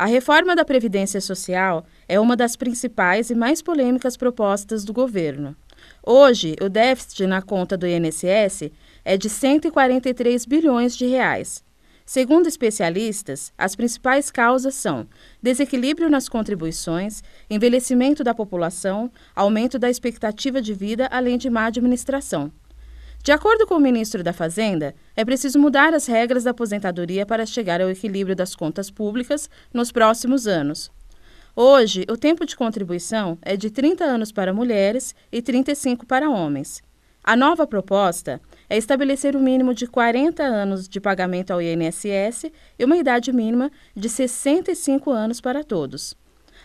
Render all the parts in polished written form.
A reforma da Previdência Social é uma das principais e mais polêmicas propostas do governo. Hoje, o déficit na conta do INSS é de 143 bilhões de reais. Segundo especialistas, as principais causas são desequilíbrio nas contribuições, envelhecimento da população, aumento da expectativa de vida, além de má administração. De acordo com o ministro da Fazenda, é preciso mudar as regras da aposentadoria para chegar ao equilíbrio das contas públicas nos próximos anos. Hoje, o tempo de contribuição é de 30 anos para mulheres e 35 para homens. A nova proposta é estabelecer um mínimo de 40 anos de pagamento ao INSS e uma idade mínima de 65 anos para todos.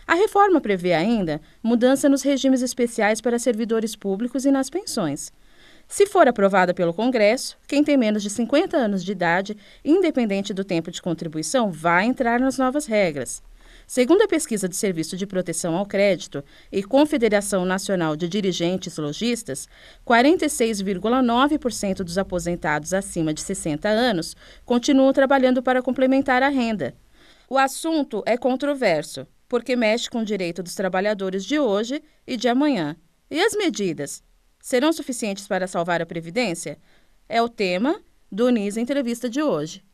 A reforma prevê ainda mudança nos regimes especiais para servidores públicos e nas pensões. Se for aprovada pelo Congresso, quem tem menos de 50 anos de idade, independente do tempo de contribuição, vai entrar nas novas regras. Segundo a pesquisa do Serviço de Proteção ao Crédito e Confederação Nacional de Dirigentes Lojistas, 46,9% dos aposentados acima de 60 anos continuam trabalhando para complementar a renda. O assunto é controverso, porque mexe com o direito dos trabalhadores de hoje e de amanhã. E as medidas? Serão suficientes para salvar a Previdência? É o tema do Unis Entrevista de hoje.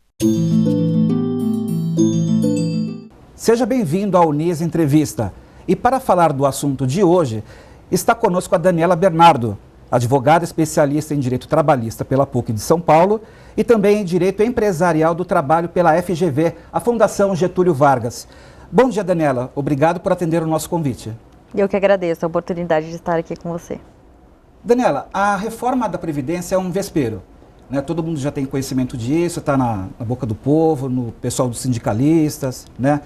Seja bem-vindo ao Unis Entrevista. E para falar do assunto de hoje, está conosco a Daniela Bernardo, advogada especialista em Direito Trabalhista pela PUC de São Paulo e também em Direito Empresarial do Trabalho pela FGV, a Fundação Getúlio Vargas. Bom dia, Daniela. Obrigado por atender o nosso convite. Eu que agradeço a oportunidade de estar aqui com você. Daniela, a reforma da Previdência é um vespeiro, né? Todo mundo já tem conhecimento disso, está na boca do povo, no pessoal dos sindicalistas, né?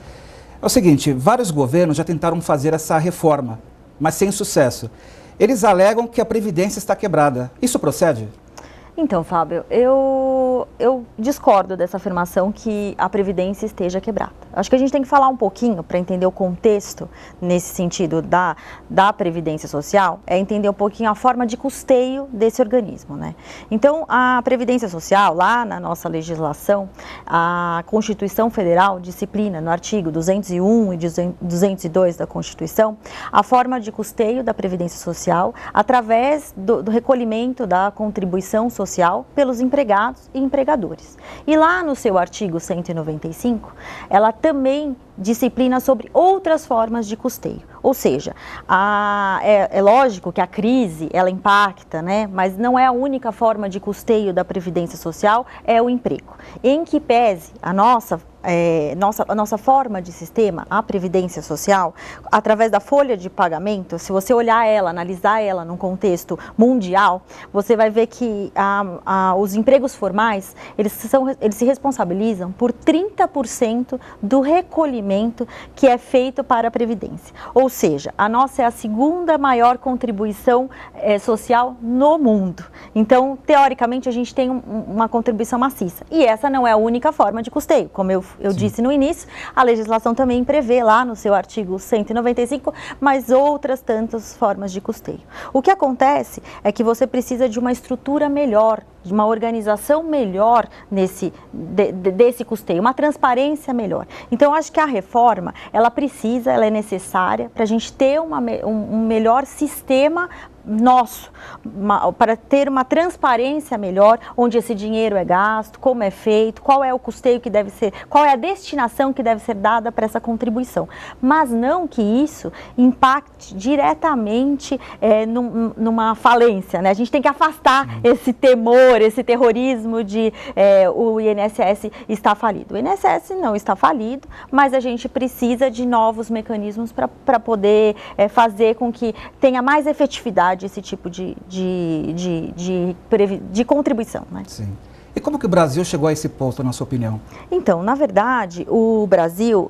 É o seguinte, vários governos já tentaram fazer essa reforma, mas sem sucesso. Eles alegam que a Previdência está quebrada. Isso procede? Então, Fábio, eu discordo dessa afirmação que a Previdência esteja quebrada. Acho que a gente tem que falar um pouquinho para entender o contexto nesse sentido da Previdência Social, é entender um pouquinho a forma de custeio desse organismo, né? Então, a Previdência Social, lá na nossa legislação, a Constituição Federal disciplina no artigo 201 e 202 da Constituição, a forma de custeio da Previdência Social através do recolhimento da contribuição social pelos empregados e empregadores. E lá no seu artigo 195, ela também disciplina sobre outras formas de custeio. Ou seja, é lógico que a crise, ela impacta, né? Mas não é a única forma de custeio da Previdência Social, é o emprego. Em que pese a nossa forma de sistema, a Previdência Social, através da folha de pagamento, se você olhar ela, analisar ela num contexto mundial, você vai ver que os empregos formais, eles se responsabilizam por 30% do recolhimento que é feito para a Previdência. Ou seja, a nossa é a segunda maior contribuição social no mundo. Então, teoricamente, a gente tem uma contribuição maciça. E essa não é a única forma de custeio. Como eu disse no início, a legislação também prevê lá no seu artigo 195, mas outras tantas formas de custeio. O que acontece é que você precisa de uma estrutura melhor, de uma organização melhor desse custeio, uma transparência melhor. Então, eu acho que a reforma, ela é necessária para a gente ter um melhor sistema nosso, para ter uma transparência melhor, onde esse dinheiro é gasto, como é feito, qual é o custeio que deve ser, qual é a destinação que deve ser dada para essa contribuição. Mas não que isso impacte diretamente numa falência, né? A gente tem que afastar esse temor, esse terrorismo de o INSS está falido. O INSS não está falido, mas a gente precisa de novos mecanismos para poder fazer com que tenha mais efetividade esse tipo de contribuição, né? Sim. E como que o Brasil chegou a esse ponto, na sua opinião? Então, na verdade, o Brasil,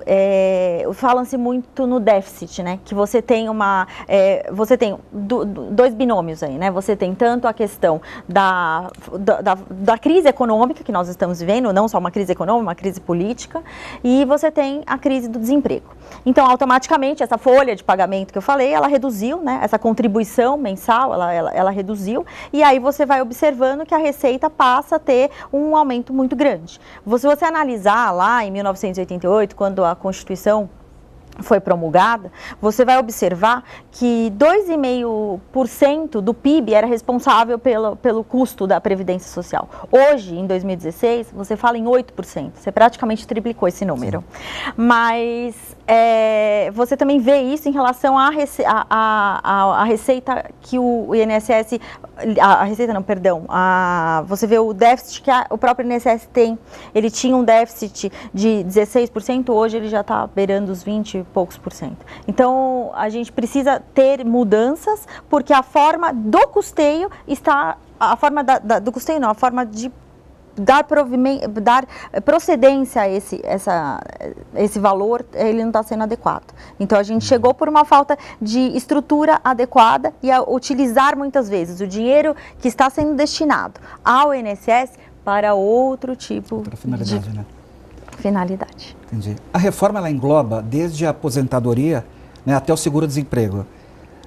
falam-se muito no déficit, né? Que você tem você tem dois binômios aí, né? Você tem tanto a questão da crise econômica que nós estamos vivendo, não só uma crise econômica, uma crise política, e você tem a crise do desemprego. Então, automaticamente, essa folha de pagamento que eu falei, ela reduziu, né? Essa contribuição mensal, ela reduziu, e aí você vai observando que a Receita passa a ter um aumento muito grande. Se você analisar lá em 1988, quando a Constituição foi promulgada, você vai observar que 2,5% do PIB era responsável pelo custo da Previdência Social. Hoje, em 2016, você fala em 8%, você praticamente triplicou esse número. Sim. Mas você também vê isso em relação à receita que o INSS, a receita não, perdão, você vê o déficit que o próprio INSS tem. Ele tinha um déficit de 16%, hoje ele já está beirando os 20 e poucos por cento. Então, a gente precisa ter mudanças, porque a forma do custeio está, a forma do custeio não, a forma de dar procedência a esse valor, ele não está sendo adequado. Então, a gente chegou por uma falta de estrutura adequada e a utilizar muitas vezes o dinheiro que está sendo destinado ao INSS para outro tipo outra finalidade, né? Finalidade. Entendi. A reforma ela engloba desde a aposentadoria, né, até o seguro-desemprego.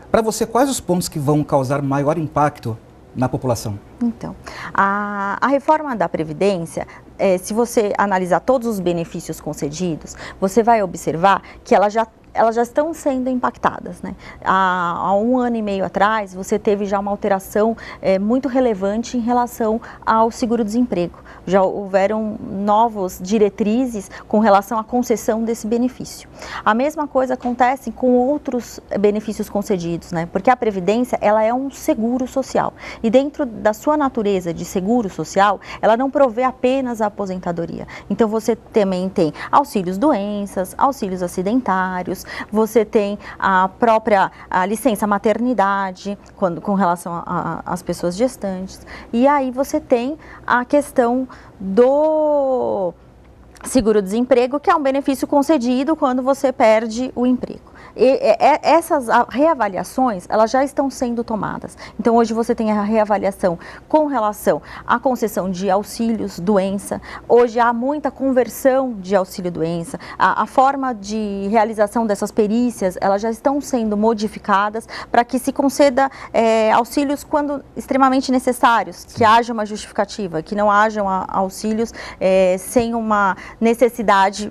Para você, quais os pontos que vão causar maior impacto na população? Então, a reforma da Previdência, se você analisar todos os benefícios concedidos, você vai observar que elas já estão sendo impactadas, né? Há 1 ano e meio atrás, você teve já uma alteração muito relevante em relação ao seguro-desemprego. Já houveram novas diretrizes com relação à concessão desse benefício. A mesma coisa acontece com outros benefícios concedidos, né? Porque a Previdência, ela é um seguro social. E dentro da sua natureza de seguro social, ela não provê apenas a aposentadoria. Então, você também tem auxílios doenças, auxílios acidentários, você tem a própria licença maternidade com relação às pessoas gestantes. E aí você tem a questão do seguro-desemprego, que é um benefício concedido quando você perde o emprego. Essas reavaliações, elas já estão sendo tomadas. Então, hoje você tem a reavaliação com relação à concessão de auxílios doença. Hoje há muita conversão de auxílio doença. A forma de realização dessas perícias, elas já estão sendo modificadas para que se conceda auxílios quando extremamente necessários, que haja uma justificativa, que não hajam auxílios sem uma necessidade.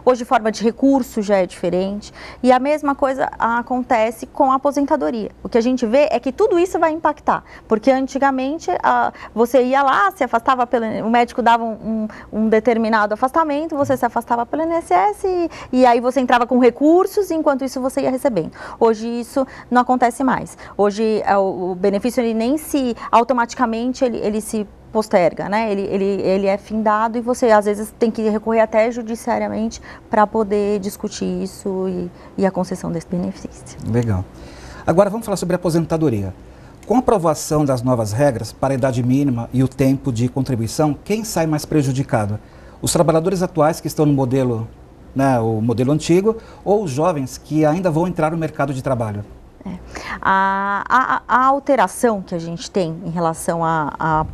Hoje, forma de recurso já é diferente e a mesma coisa acontece com a aposentadoria. O que a gente vê é que tudo isso vai impactar, porque antigamente você ia lá, se afastava o médico dava um determinado afastamento, você se afastava pelo INSS e aí você entrava com recursos, enquanto isso você ia recebendo. Hoje isso não acontece mais. Hoje o benefício ele nem se automaticamente ele se posterga, né? Ele é findado e você às vezes tem que recorrer até judiciariamente para poder discutir isso e a concessão desse benefício. Legal. Agora vamos falar sobre a aposentadoria. Com a aprovação das novas regras para a idade mínima e o tempo de contribuição, quem sai mais prejudicado? Os trabalhadores atuais que estão no modelo, né, o modelo antigo, ou os jovens que ainda vão entrar no mercado de trabalho? A alteração que a gente tem em relação à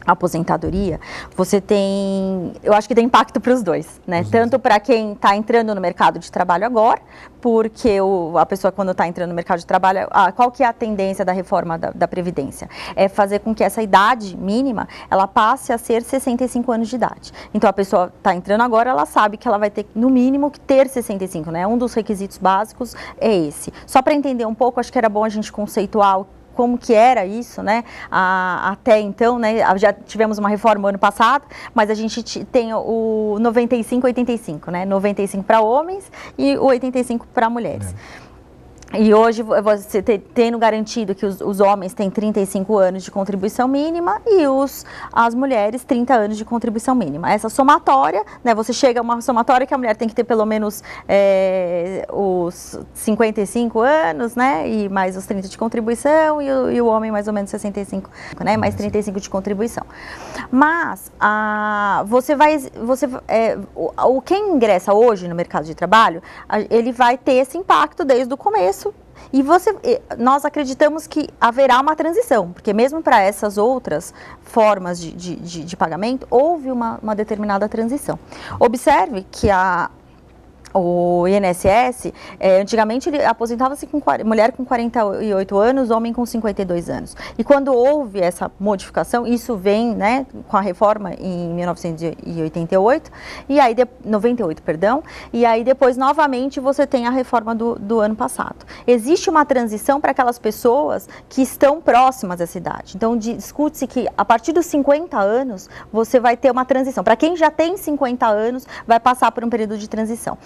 aposentadoria, você tem, eu acho que tem impacto para os dois, né? Tanto para quem está entrando no mercado de trabalho agora, porque a pessoa quando está entrando no mercado de trabalho, qual que é a tendência da reforma da Previdência? É fazer com que essa idade mínima, ela passe a ser 65 anos de idade. Então, a pessoa está entrando agora, ela sabe que ela vai ter, no mínimo, que ter 65, né? Um dos requisitos básicos é esse. Só para entender um pouco, acho que era bom a gente conceituar como que era isso, né? Até então, né? Já tivemos uma reforma ano passado, mas a gente tem o 95-85, né? 95 para homens e o 85 para mulheres. E hoje, você tendo garantido que os homens têm 35 anos de contribuição mínima e as mulheres 30 anos de contribuição mínima. Essa somatória, né, você chega a uma somatória que a mulher tem que ter pelo menos os 55 anos, né, e mais os 30 de contribuição e o homem mais ou menos 65, né, mais 35 de contribuição. Mas quem ingressa hoje no mercado de trabalho, ele vai ter esse impacto desde o começo. E nós acreditamos que haverá uma transição, porque mesmo para essas outras formas de pagamento, houve uma determinada transição. Observe que O INSS, antigamente ele aposentava-se com mulher com 48 anos, homem com 52 anos. E quando houve essa modificação, isso vem, né, com a reforma em 1988, e aí 98, perdão, e aí depois novamente você tem a reforma do ano passado. Existe uma transição para aquelas pessoas que estão próximas dessa idade. Então discute-se que a partir dos 50 anos você vai ter uma transição. Para quem já tem 50 anos, vai passar por um período de transição.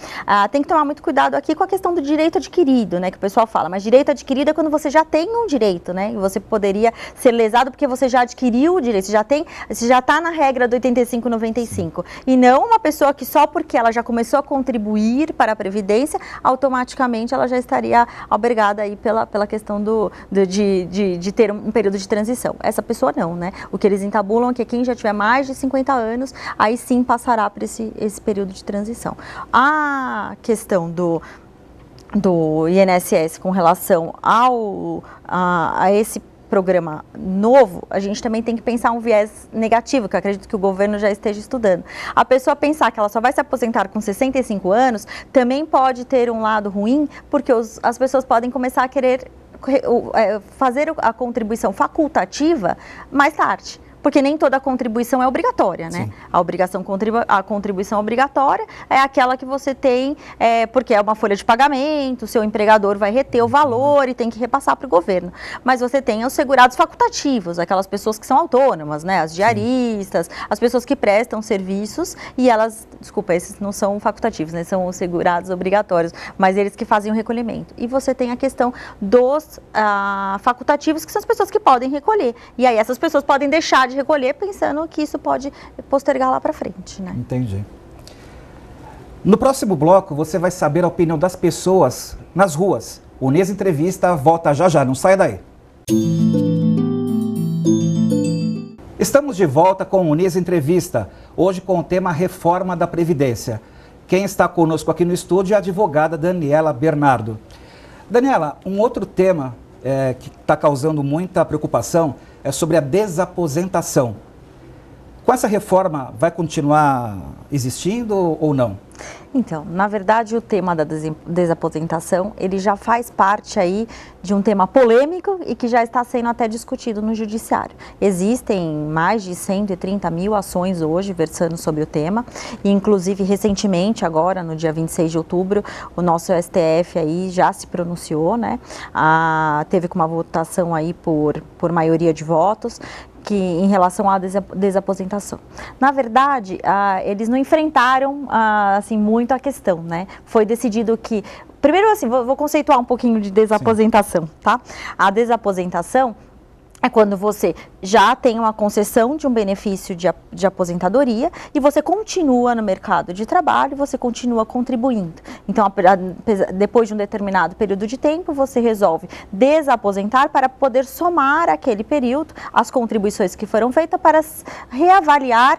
Tem que tomar muito cuidado aqui com a questão do direito adquirido, né, que o pessoal fala, mas direito adquirido é quando você já tem um direito, né, e você poderia ser lesado porque você já adquiriu o direito, você já está na regra do 85-95, e não uma pessoa que só porque ela já começou a contribuir para a Previdência, automaticamente ela já estaria albergada aí pela questão de ter um período de transição. Essa pessoa não, né, o que eles entabulam é que quem já tiver mais de 50 anos, aí sim passará por esse período de transição. A questão do INSS com relação a esse programa novo, a gente também tem que pensar um viés negativo, que eu acredito que o governo já esteja estudando. A pessoa pensar que ela só vai se aposentar com 65 anos, também pode ter um lado ruim, porque as pessoas podem começar a querer fazer a contribuição facultativa mais tarde. Porque nem toda contribuição é obrigatória, né? A contribuição obrigatória é aquela que você tem, porque é uma folha de pagamento, o seu empregador vai reter o valor e tem que repassar para o governo. Mas você tem os segurados facultativos, aquelas pessoas que são autônomas, né? As diaristas, as pessoas que prestam serviços e elas, desculpa, esses não são facultativos, né? São os segurados obrigatórios, mas eles que fazem o recolhimento. E você tem a questão dos facultativos, que são as pessoas que podem recolher. E aí essas pessoas podem deixar de recolher pensando que isso pode postergar lá para frente, né? Entendi. No próximo bloco, você vai saber a opinião das pessoas nas ruas. O Unes Entrevista volta já já, não saia daí. Estamos de volta com o Unes Entrevista, hoje com o tema Reforma da Previdência. Quem está conosco aqui no estúdio é a advogada Daniela Bernardo. Daniela, um outro tema que está causando muita preocupação é sobre a desaposentação. Com essa reforma, vai continuar existindo ou não? Então, na verdade, o tema da desaposentação, ele já faz parte aí de um tema polêmico e que já está sendo até discutido no judiciário. Existem mais de 130 mil ações hoje versando sobre o tema, e inclusive recentemente, agora no dia 26 de outubro, o nosso STF aí já se pronunciou, né? Teve uma votação aí por maioria de votos, que em relação à desaposentação. Na verdade, eles não enfrentaram assim muito a questão, né? Foi decidido que, primeiro assim, vou conceituar um pouquinho de desaposentação, tá? A desaposentação é quando você já tem uma concessão de um benefício de aposentadoria e você continua no mercado de trabalho, você continua contribuindo. Então, depois de um determinado período de tempo, você resolve desaposentar para poder somar aquele período, as contribuições que foram feitas, para reavaliar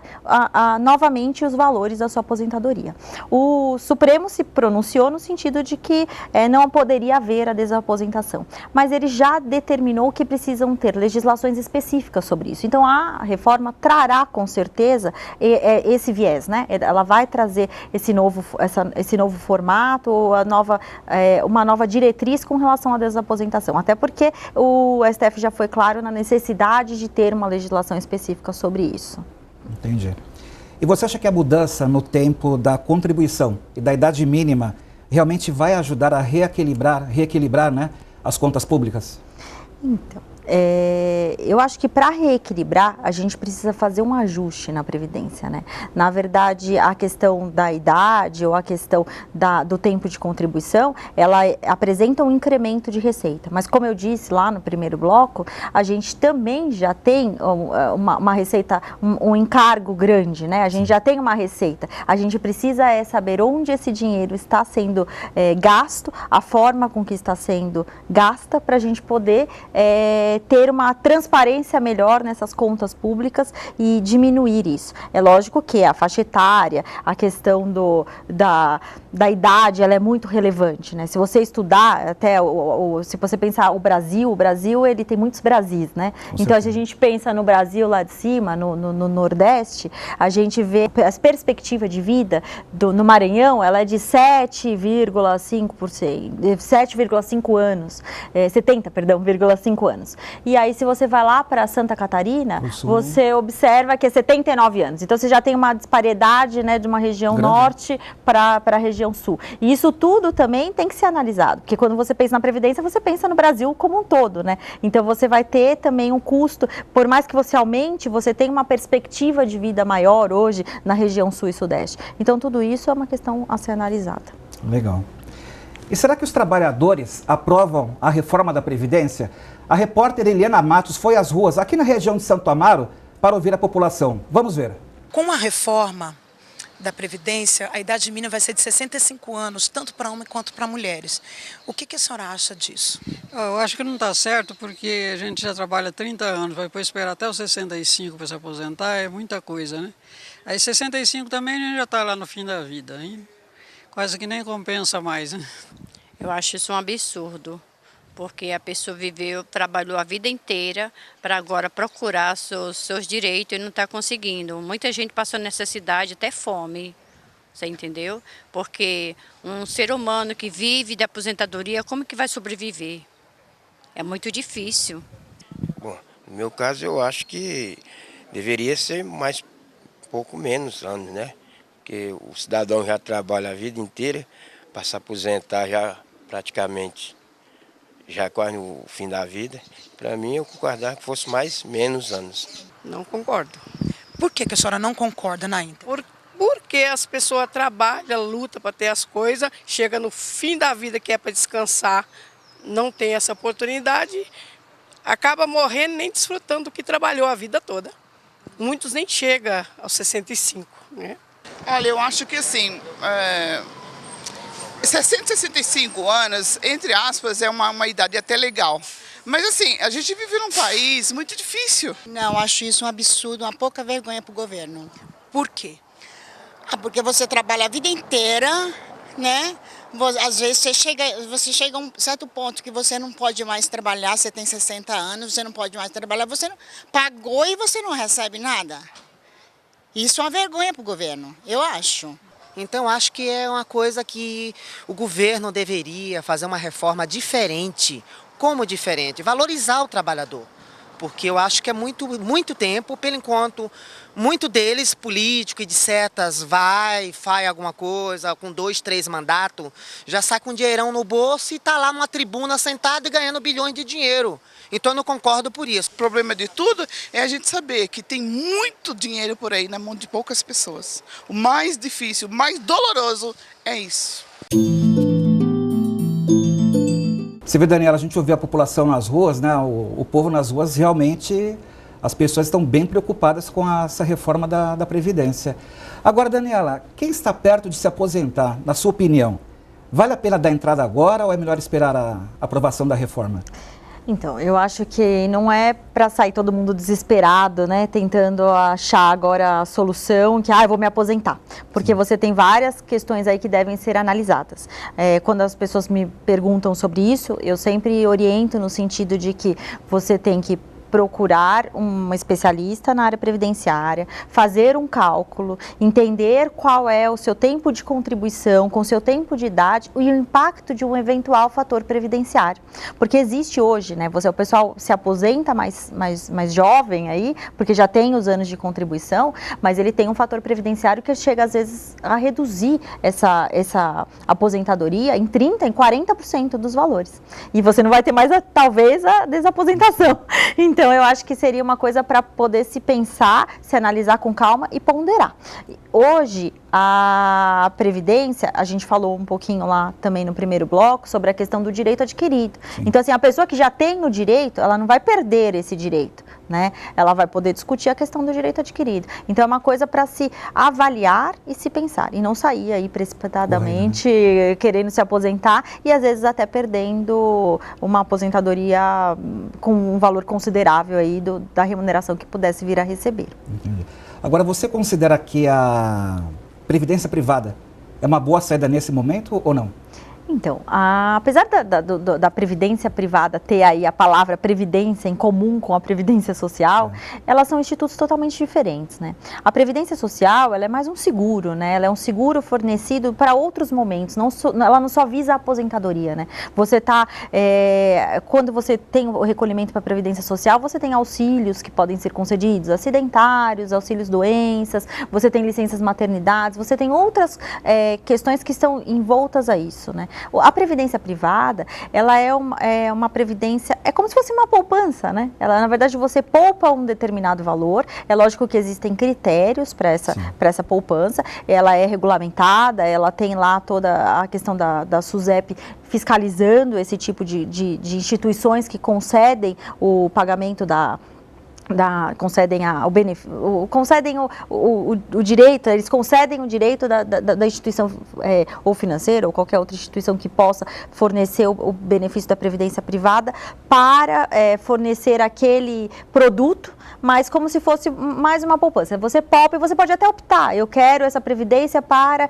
novamente os valores da sua aposentadoria. O Supremo se pronunciou no sentido de que não poderia haver a desaposentação, mas ele já determinou que precisam ter legislações específicas sobre isso. Então, a reforma trará, com certeza, esse viés, né? Ela vai trazer esse novo formato, ou uma nova diretriz com relação à desaposentação. Até porque o STF já foi claro na necessidade de ter uma legislação específica sobre isso. Entendi. E você acha que a mudança no tempo da contribuição e da idade mínima realmente vai ajudar a reequilibrar, né, as contas públicas? Então, eu acho que para reequilibrar, a gente precisa fazer um ajuste na Previdência, né? Na verdade, a questão da idade ou a questão do tempo de contribuição, ela apresenta um incremento de receita. Mas como eu disse lá no primeiro bloco, a gente também já tem uma receita, um encargo grande, né? A gente já tem uma receita. A gente precisa saber onde esse dinheiro está sendo gasto, a forma com que está sendo gasta, para a gente poder ter uma transparência melhor nessas contas públicas e diminuir isso. É lógico que a faixa etária, a questão da idade, ela é muito relevante, né? Se você estudar, até se você pensar o Brasil ele tem muitos Brasis, né? Então, se a gente pensa no Brasil lá de cima, no Nordeste, a gente vê a perspectiva de vida no Maranhão, ela é de 7,5 anos, 70,5 anos. E aí, se você vai lá para Santa Catarina, você observa que é 79 anos. Então, você já tem uma disparidade, né, de uma região norte para a região sul. E isso tudo também tem que ser analisado, porque quando você pensa na Previdência, você pensa no Brasil como um todo, né? Então, você vai ter também um custo, por mais que você aumente, você tem uma perspectiva de vida maior hoje na região sul e sudeste. Então, tudo isso é uma questão a ser analisada. Legal. E será que os trabalhadores aprovam a reforma da Previdência? A repórter Eliana Matos foi às ruas aqui na região de Santo Amaro para ouvir a população. Vamos ver. Com a reforma da Previdência, a idade mínima vai ser de 65 anos, tanto para homens quanto para mulheres. O que a senhora acha disso? Eu acho que não está certo, porque a gente já trabalha 30 anos, vai depois esperar até os 65 para se aposentar, é muita coisa, né? Aí 65 também a gente já está lá no fim da vida, hein? Quase que nem compensa mais, né? Eu acho isso um absurdo, porque a pessoa trabalhou a vida inteira para agora procurar seus direitos e não está conseguindo. Muita gente passou necessidade, até fome, você entendeu? Porque um ser humano que vive de aposentadoria, como que vai sobreviver? É muito difícil. Bom, no meu caso eu acho que deveria ser mais, pouco menos anos, né? Porque o cidadão já trabalha a vida inteira, para se aposentar já praticamente já quase no fim da vida. Para mim, eu concordava que fosse menos anos. Não concordo. Por que a senhora não concorda, Nainta? Porque as pessoas trabalham, lutam para ter as coisas, chega no fim da vida que é para descansar, não tem essa oportunidade, acaba morrendo nem desfrutando do que trabalhou a vida toda. Muitos nem chegam aos 65, né? Olha, eu acho que assim, 60, 65 anos, entre aspas, é uma idade até legal. Mas assim, a gente vive num país muito difícil. Não, acho isso um absurdo, uma pouca vergonha para o governo. Por quê? Porque você trabalha a vida inteira, né? Às vezes você chega a um certo ponto que você não pode mais trabalhar, você tem 60 anos, você não pode mais trabalhar, você não pagou e você não recebe nada. Isso é uma vergonha para o governo, eu acho. Então, acho que é uma coisa que o governo deveria fazer uma reforma diferente. Como diferente? Valorizar o trabalhador. Porque eu acho que é muito tempo, pelo enquanto, muito deles, político e de setas, faz alguma coisa, com 2, 3 mandatos, já sai com um dinheirão no bolso e está lá numa tribuna sentado e ganhando bilhões de dinheiro. Então eu não concordo por isso. O problema de tudo é a gente saber que tem muito dinheiro por aí na mão de poucas pessoas. O mais difícil, o mais doloroso é isso. Você vê, Daniela, a gente ouviu a população nas ruas, né? O povo nas ruas, realmente, as pessoas estão bem preocupadas com essa reforma da Previdência. Agora, Daniela, quem está perto de se aposentar, na sua opinião, vale a pena dar entrada agora ou é melhor esperar a aprovação da reforma? Então, eu acho que não é para sair todo mundo desesperado, né, tentando achar agora a solução que, eu vou me aposentar. Porque você tem várias questões aí que devem ser analisadas. Quando as pessoas me perguntam sobre isso, eu sempre oriento no sentido de que você tem que procurar um especialista na área previdenciária, fazer um cálculo, entender qual é o seu tempo de contribuição, com o seu tempo de idade e o impacto de um eventual fator previdenciário. Porque existe hoje, né, o pessoal se aposenta mais jovem aí, porque já tem os anos de contribuição, mas ele tem um fator previdenciário que chega às vezes a reduzir essa aposentadoria em 30%, em 40% dos valores. E você não vai ter mais, talvez, a desaposentação. Então, eu acho que seria uma coisa para poder se pensar, se analisar com calma e ponderar. Hoje, a Previdência, a gente falou um pouquinho lá também no primeiro bloco sobre a questão do direito adquirido. Sim. Então, assim, a pessoa que já tem o direito, ela não vai perder esse direito. né? Ela vai poder discutir a questão do direito adquirido. Então, é uma coisa para se avaliar e se pensar, e não sair aí precipitadamente, querendo se aposentar e às vezes até perdendo uma aposentadoria com um valor considerável aí da remuneração que pudesse vir a receber. Entendi. Agora, você considera que a previdência privada é uma boa saída nesse momento ou não? Então, apesar da previdência privada ter aí a palavra previdência em comum com a previdência social, elas são institutos totalmente diferentes, né? A previdência social, ela é mais um seguro, né? Ela é um seguro fornecido para outros momentos, ela não só visa a aposentadoria, né? Você quando você tem o recolhimento para a previdência social, você tem auxílios que podem ser concedidos, acidentários, auxílios doenças, você tem licenças maternidades, você tem outras questões que estão envoltas a isso, né? A previdência privada, ela é uma previdência, é como se fosse uma poupança, né? Ela, na verdade, você poupa um determinado valor, é lógico que existem critérios para essa poupança, ela é regulamentada, ela tem lá toda a questão da SUSEP fiscalizando esse tipo de instituições que concedem o pagamento concedem o direito, eles concedem o direito da instituição ou financeira ou qualquer outra instituição que possa fornecer o benefício da previdência privada para fornecer aquele produto, mas como se fosse mais uma poupança. Você poupa e você pode até optar, eu quero essa previdência para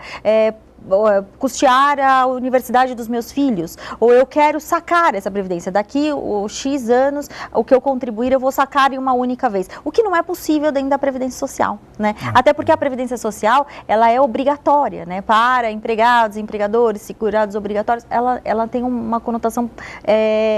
custear a universidade dos meus filhos, ou eu quero sacar essa previdência, daqui X anos, o que eu contribuir eu vou sacar em uma única vez, o que não é possível dentro da Previdência Social, né? Até porque a Previdência Social, ela é obrigatória, né? Para empregados, empregadores, segurados obrigatórios, ela tem uma conotação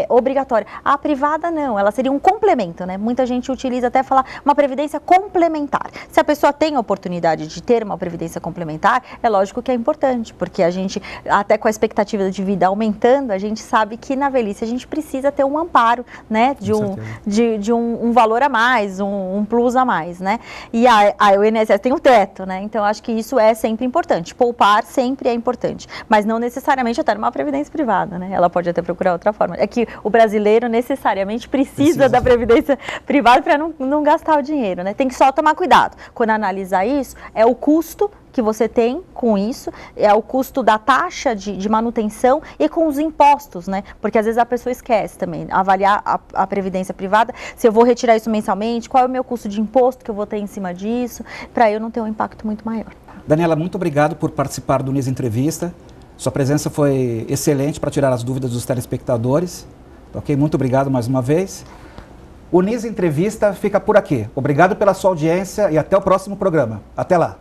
obrigatória. A privada não, ela seria um complemento, né? Muita gente utiliza até falar uma previdência complementar. Se a pessoa tem a oportunidade de ter uma previdência complementar, é lógico que é importante, porque a gente, até com a expectativa de vida aumentando, a gente sabe que na velhice a gente precisa ter um amparo, né, de um valor a mais, um plus a mais, né, e o INSS tem um teto, né, então acho que isso é sempre importante, poupar sempre é importante, mas não necessariamente até numa previdência privada, né, ela pode até procurar outra forma, é que o brasileiro necessariamente precisa da previdência privada para não gastar o dinheiro, né, tem que só tomar cuidado, quando analisar isso, é o custo que você tem com isso, é o custo da taxa de manutenção e com os impostos, né? Porque às vezes a pessoa esquece também, avaliar a previdência privada, se eu vou retirar isso mensalmente, qual é o meu custo de imposto que eu vou ter em cima disso, para eu não ter um impacto muito maior. Daniela, muito obrigado por participar do NIS Entrevista. Sua presença foi excelente para tirar as dúvidas dos telespectadores. Ok? Muito obrigado mais uma vez. O NIS Entrevista fica por aqui. Obrigado pela sua audiência e até o próximo programa. Até lá.